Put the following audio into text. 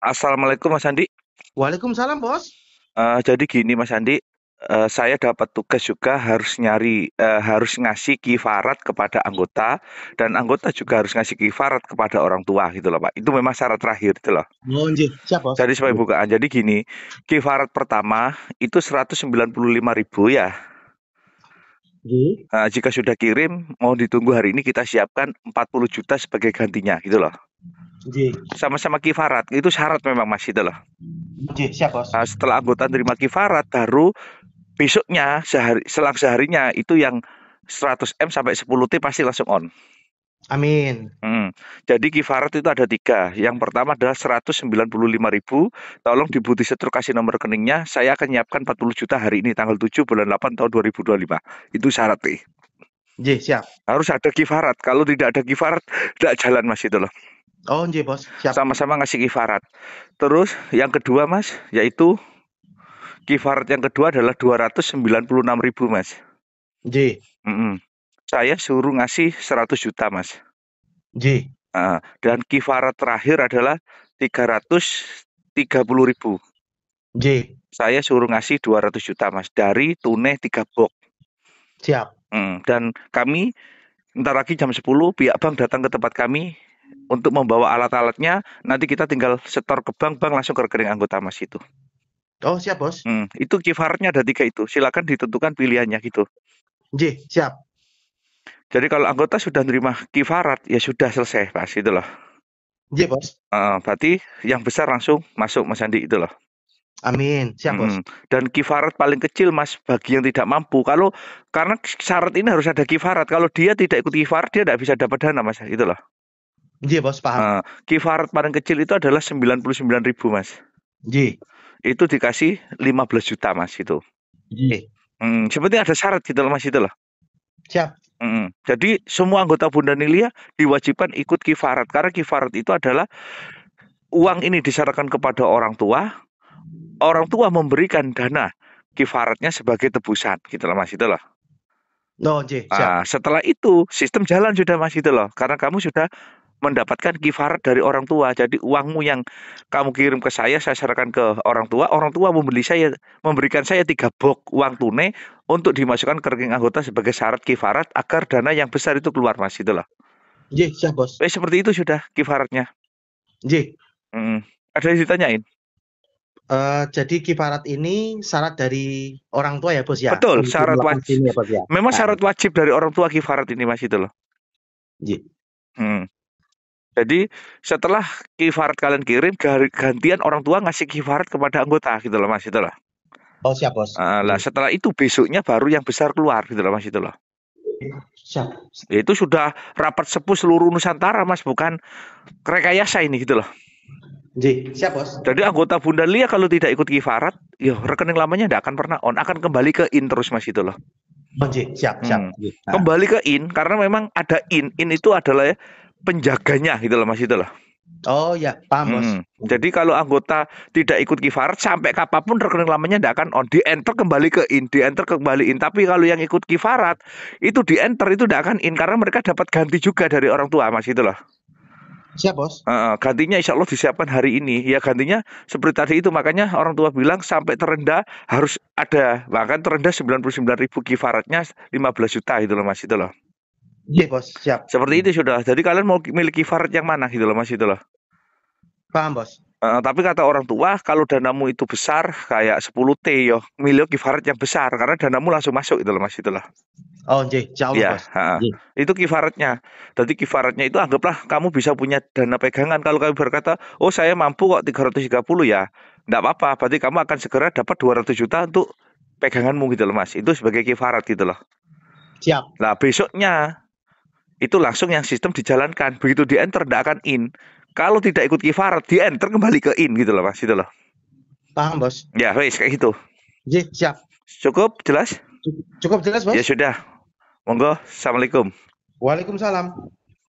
Assalamualaikum Mas Andi. Waalaikumsalam, Bos. Jadi gini Mas Andi, saya dapat tugas juga harus ngasih kifarat kepada anggota dan anggota juga harus ngasih kifarat kepada orang tua gitu loh Pak. Itu memang syarat terakhir gitu loh. Oh, nggih. Siap, Bos. Jadi sebagai Nggih. bukaan, jadi gini, kifarat pertama itu 195.000 ya. Nggih. Jika sudah kirim, mau ditunggu hari ini kita siapkan 40 juta sebagai gantinya gitu loh. Nggih. Sama-sama kifarat, itu syarat memang Mas gitu loh. Nggih, siap, Bos. Setelah anggota terima kifarat baru besoknya selang seharinya itu yang 100 M sampai 10 T pasti langsung on. Amin. Jadi kifarat itu ada 3. Yang pertama adalah 195.000. Tolong di Budi Setro kasih nomor rekeningnya. Saya akan nyiapkan 40 juta hari ini tanggal 7 bulan 8 tahun 2025. Itu syarat nih. Nggih, siap. Harus ada kifarat. Kalau tidak ada kifarat, tidak jalan Mas itu loh. Oh, nggih, Bos. Siap. Sama-sama ngasih kifarat. Terus yang kedua Mas, yaitu kifarat yang kedua adalah 296.000 Mas. Nggih. Mm-mm. Saya suruh ngasih 100 juta Mas. Nggih. Dan kifarat terakhir adalah 330.000. Nggih. Saya suruh ngasih 200 juta Mas dari tunai 3 box. Siap. Dan kami ntar lagi jam 10 pihak bank datang ke tempat kami untuk membawa alat-alatnya. Nanti kita tinggal setor ke bank langsung ke rekening anggota Mas itu. Oh, siap, Bos. Itu kifaratnya ada 3 itu. Silakan ditentukan pilihannya gitu. Nggih, siap. Jadi kalau anggota sudah nerima kifarat ya sudah selesai Mas itu loh. Nggih, Bos. Berarti yang besar langsung masuk Mas Andi itu loh. Amin. Siap, Bos. Dan kifarat paling kecil Mas bagi yang tidak mampu. Karena syarat ini harus ada kifarat. Kalau dia tidak ikut kifarat dia tidak bisa dapat dana Mas. Itu loh. Nggih, Bos, paham. Kifarat paling kecil itu adalah 99.000 Mas. Nggih. Itu dikasih 15 juta Mas itu. Nggih. Seperti ada syarat gitu loh Mas itu loh. Siap. Jadi semua anggota Bunda Nilia diwajibkan ikut kifarat. Karena kifarat itu adalah uang ini diserahkan kepada orang tua. Orang tua memberikan dana kifaratnya sebagai tebusan gitu loh Mas itu loh. Oh, nggih, siap. Setelah itu sistem jalan sudah Mas gitu loh. Karena kamu sudah mendapatkan kifarat dari orang tua. Jadi uangmu yang kamu kirim ke saya serahkan ke orang tua. Orang tua memberikan saya 3 box uang tunai untuk dimasukkan ke rekening anggota sebagai syarat kifarat agar dana yang besar itu keluar Mas gitu loh. Nggih, siap, Bos. Seperti itu sudah kifaratnya. Nggih. Ada yang ditanyain? Jadi kifarat ini syarat dari orang tua ya, Bos, ya? Betul, Untuk syarat melakukan wajib. ini ya, Bos, ya? Memang syarat wajib dari orang tua kifarat ini Mas itu loh. Nggih. Jadi setelah kifarat kalian kirim, gantian orang tua ngasih kifarat kepada anggota gitu loh Mas itu loh. Oh, siap, Bos. Lah setelah itu besoknya baru yang besar keluar gitu loh Mas itu loh. Siap. Itu sudah rapat sepuh seluruh Nusantara Mas, bukan rekayasa ini gitu loh. Nggih, siap, Bos. Jadi anggota Bunda Lia kalau tidak ikut kifarat, ya rekening lamanya tidak akan pernah on, akan kembali ke in terus Mas itu loh. Oh, nggih, siap. Kembali ke in karena memang ada in itu adalah penjaganya gitu loh Mas itu loh. Oh ya, paham, Bos. Jadi kalau anggota tidak ikut kifarat sampai kapanpun rekening lamanya tidak akan on, di enter kembali ke in, di enter kembali in. Tapi kalau yang ikut kifarat itu di enter itu tidak akan in karena mereka dapat ganti juga dari orang tua Mas itu loh. Siap, Bos. Gantinya insya Allah disiapkan hari ini. Ya gantinya seperti tadi itu, makanya orang tua bilang sampai terendah harus ada. Bahkan terendah 99.000 kifaratnya 15 juta gitu loh Mas itu loh. Iya, Bos, siap. Seperti itu sudah. Jadi kalian mau miliki kifarat yang mana gitu loh Mas itu loh. Paham, Bos. Tapi kata orang tua kalau danamu itu besar kayak 10 T yo, milih kifarat yang besar karena danamu langsung masuk gitu loh Mas itu loh. Oh, nggih, insyaallah, Iya, Bos. Nggih. itu kifaratnya. Jadi kifaratnya itu anggaplah kamu bisa punya dana pegangan. Kalau kamu berkata, oh saya mampu kok 330 ya, enggak apa-apa. Berarti kamu akan segera dapat 200 juta untuk peganganmu gitu loh Mas. Itu sebagai kifarat gitu loh. Siap. Nah besoknya itu langsung yang sistem dijalankan. Begitu di enter tidak akan in. Kalau tidak ikut kifarat di enter kembali ke in gitu loh Mas. Gitu loh. Paham, Bos. Ya wes kayak gitu. Nggih, siap. Cukup jelas? Cukup jelas, Bos? Ya sudah. Monggo. Assalamualaikum. Waalaikumsalam.